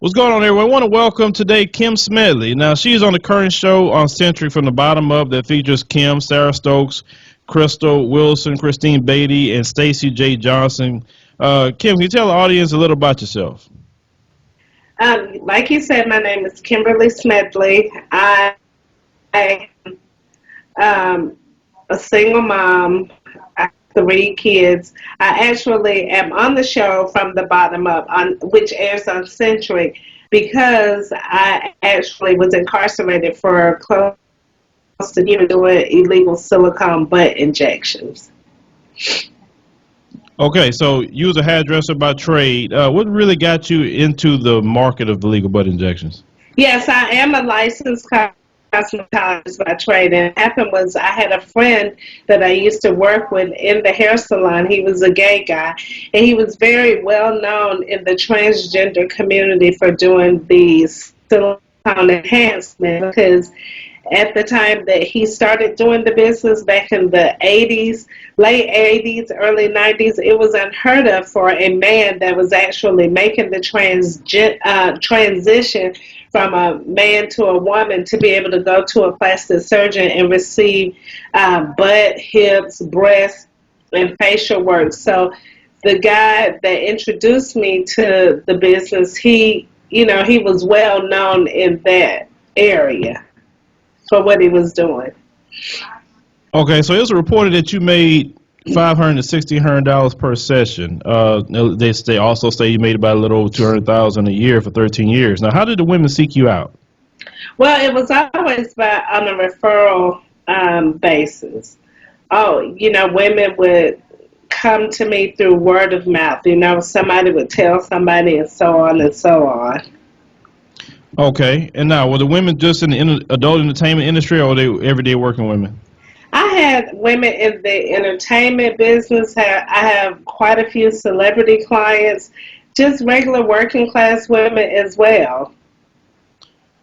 What's going on, everyone? I want to welcome today Kim Smedley. Now, she's on the current show on Century from the bottom up that features Kim, Sarah Stokes, Crystal Wilson, Christine Beatty, and Stacey J. Johnson. Kim, can you tell the audience a little about yourself? Like you said, my name is Kimberly Smedley. I am a single mom. I have three kids. I actually am on the show from the bottom up, which airs on Century, because I actually was incarcerated for close to a year doing illegal silicone butt injections. Okay, so you was a hairdresser by trade. What really got you into the market of the legal butt injections? Yes, I am a licensed cosmetologist by trade. And what happened was I had a friend that I used to work with in the hair salon. He was a gay guy, and he was very well known in the transgender community for doing these silicone enhancement because at the time that he started doing the business back in the 80s, late 80s, early 90s, it was unheard of for a man that was actually making the transition from a man to a woman to be able to go to a plastic surgeon and receive butt, hips, breasts, and facial work. So the guy that introduced me to the business, he was well known in that area for what he was doing. Okay, so it was reported that you made $500 to $1,600 per session. They also say you made about a little over 200,000 a year for 13 years. Now, how did the women seek you out? Well, it was always on a referral basis. Oh, women would come to me through word of mouth. Somebody would tell somebody, and so on and so on. Okay, and now were the women just in the adult entertainment industry, or were they everyday working women? I had women in the entertainment business. I have quite a few celebrity clients, just regular working class women as well.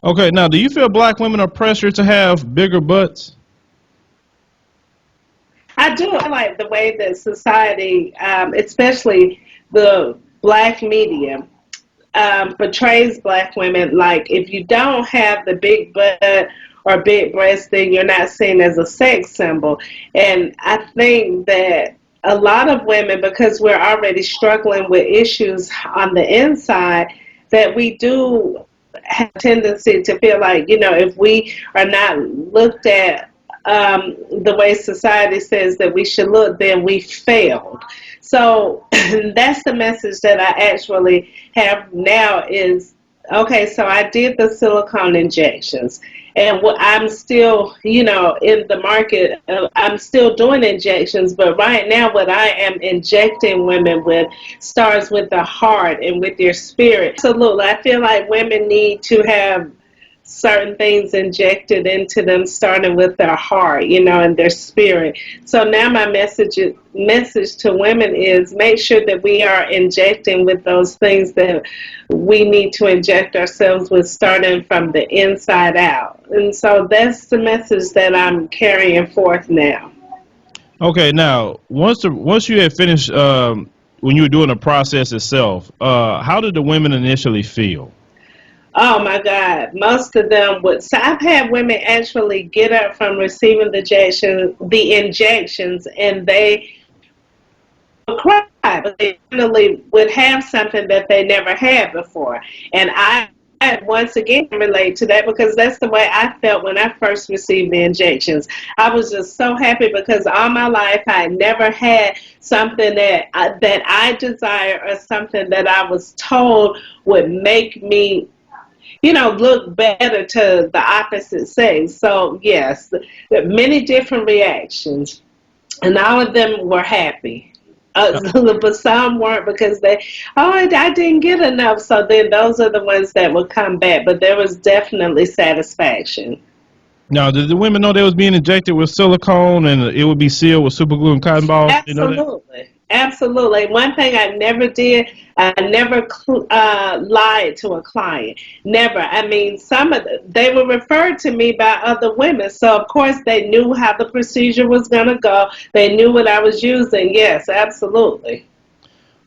Okay, now do you feel black women are pressured to have bigger butts? I do like the way that society, especially the black media, portrays black women like if you don't have the big butt or big breast, then you're not seen as a sex symbol. And I think that a lot of women, because we're already struggling with issues on the inside, that we do have a tendency to feel like, if we are not looked at the way society says that we should look, then we failed. So that's the message that I actually have now is, okay, so I did the silicone injections. And I'm still, in the market. I'm still doing injections, but right now, what I am injecting women with starts with the heart and with their spirit. Absolutely, I feel like women need to have certain things injected into them starting with their heart, and their spirit. So now my message to women is make sure that we are injecting with those things that we need to inject ourselves with starting from the inside out. And so that's the message that I'm carrying forth now. Okay, now once you had finished when you were doing the process itself, how did the women initially feel? Oh my God, most of them would. So I've had women actually get up from receiving the injections, and they would cry, but they finally would have something that they never had before. And I once again relate to that because that's the way I felt when I first received the injections. I was just so happy because all my life I never had something that I desire or something that I was told would make me look better to the opposite sex. So yes, many different reactions, and all of them were happy. But some weren't because I didn't get enough. So then those are the ones that would come back. But there was definitely satisfaction. Now, did the women know they was being injected with silicone and it would be sealed with super glue and cotton balls? Did they know that? Absolutely. Absolutely. One thing I never did, I never lied to a client. Never. I mean, they were referred to me by other women. So, of course, they knew how the procedure was going to go. They knew what I was using. Yes, absolutely.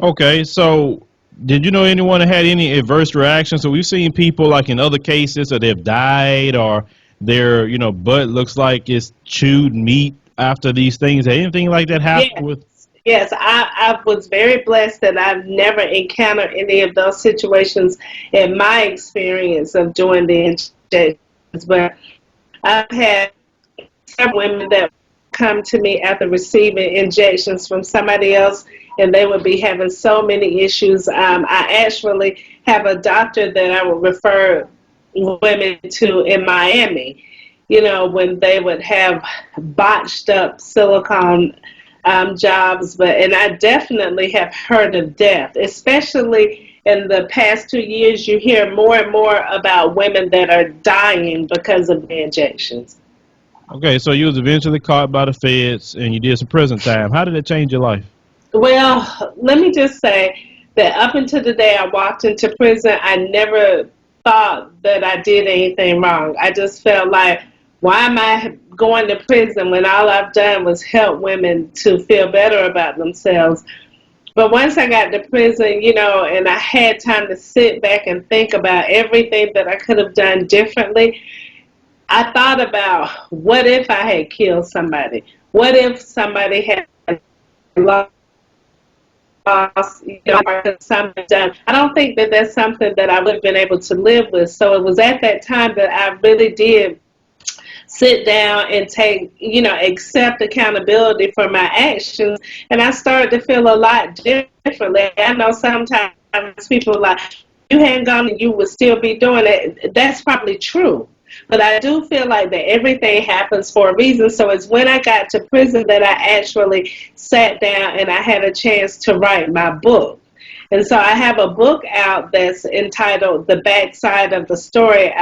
Okay, so Did you know anyone that had any adverse reactions? So we've seen people like in other cases that they've died or their, butt looks like it's chewed meat after these things. Had anything like that happen Yes, with? yes. I was very blessed that I've never encountered any of those situations in my experience of doing the injections. But I've had several women that come to me after receiving injections from somebody else, and they would be having so many issues. I actually have a doctor that I would refer women to in Miami. When they would have botched up silicone jobs, and I definitely have heard of death, especially in the past 2 years. You hear more and more about women that are dying because of the injections. Okay, so you was eventually caught by the feds and you did some prison time. How did it change your life? Well, let me just say that up until the day I walked into prison, I never thought that I did anything wrong. I just felt like, why am I going to prison when all I've done was help women to feel better about themselves? But once I got to prison, and I had time to sit back and think about everything that I could have done differently, I thought about, what if I had killed somebody? What if somebody had lost, something done? I don't think that that's something that I would have been able to live with. So it was at that time that I really did sit down and take, accept accountability for my actions. And I started to feel a lot differently. I know sometimes people are like, you hadn't gone and you would still be doing it. That's probably true. But I do feel like that everything happens for a reason. So it's when I got to prison that I actually sat down and I had a chance to write my book. And so I have a book out that's entitled The Backside of the Story.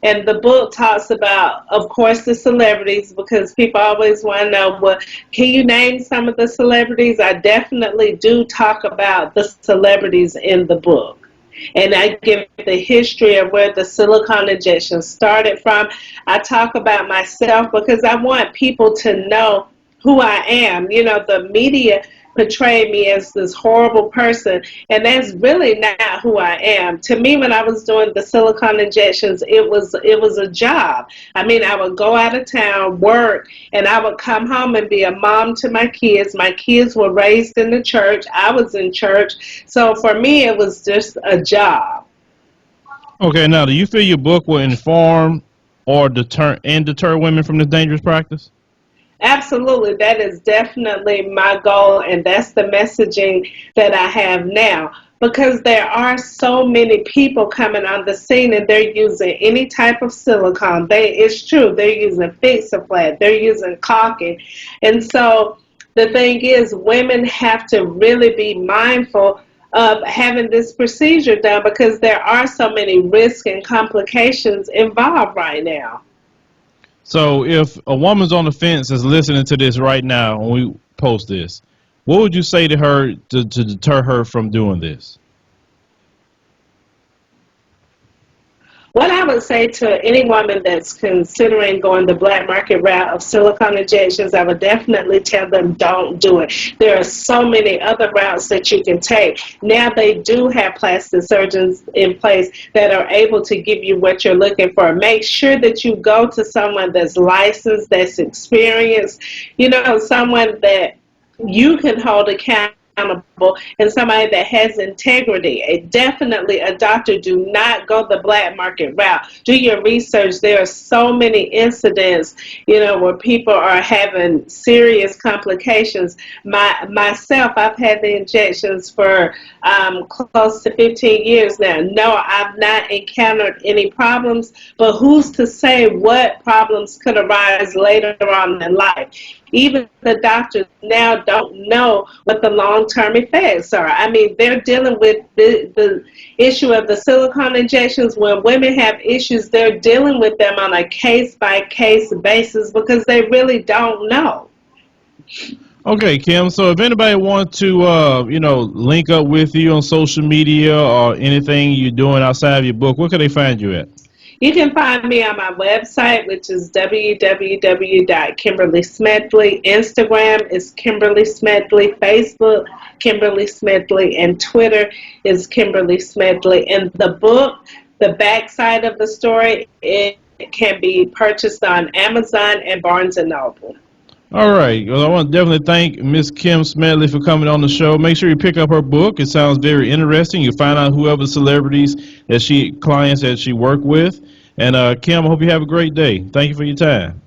And the book talks about, of course, the celebrities, because people always want to know, well, can you name some of the celebrities? I definitely do talk about the celebrities in the book. And I give the history of where the silicone injection started from. I talk about myself because I want people to know who I am. The media portrayed me as this horrible person, and that's really not who I am. To me, when I was doing the silicone injections, it was a job. I mean, I would go out of town, work, and I would come home and be a mom to my kids. My kids were raised in the church. I was in church. So for me, it was just a job. Okay, now do you feel your book will inform or deter women from this dangerous practice? Absolutely. That is definitely my goal, and that's the messaging that I have now. Because there are so many people coming on the scene and they're using any type of silicone. It's true, they're using Fix-A-Flat, they're using caulking. And so the thing is, women have to really be mindful of having this procedure done because there are so many risks and complications involved right now. So if a woman's on the fence is listening to this right now when we post this, what would you say to her to deter her from doing this? What I would say to any woman that's considering going the black market route of silicone injections, I would definitely tell them, don't do it. There are so many other routes that you can take. Now they do have plastic surgeons in place that are able to give you what you're looking for. Make sure that you go to someone that's licensed, that's experienced, someone that you can hold accountable, and somebody that has integrity. Definitely a doctor. Do not go the black market route. Do your research. There are so many incidents, where people are having serious complications. Myself, I've had the injections for close to 15 years now. No, I've not encountered any problems, but who's to say what problems could arise later on in life? Even the doctors now don't know what the long-term effects are. I mean, they're dealing with the issue of the silicone injections. When women have issues, they're dealing with them on a case-by-case basis because they really don't know. Okay, Kim. So if anybody wants to, link up with you on social media or anything you're doing outside of your book, where can they find you at? You can find me on my website, which is www.kimberlysmedley. Instagram is Kimberly Smedley. Facebook, Kimberly Smedley. And Twitter is Kimberly Smedley. And the book, the backside of the story, it can be purchased on Amazon and Barnes& and Noble. All right. Well, I want to definitely thank Miss Kim Smedley for coming on the show. Make sure you pick up her book. It sounds very interesting. You find out whoever celebrities clients that she worked with. And Kim, I hope you have a great day. Thank you for your time.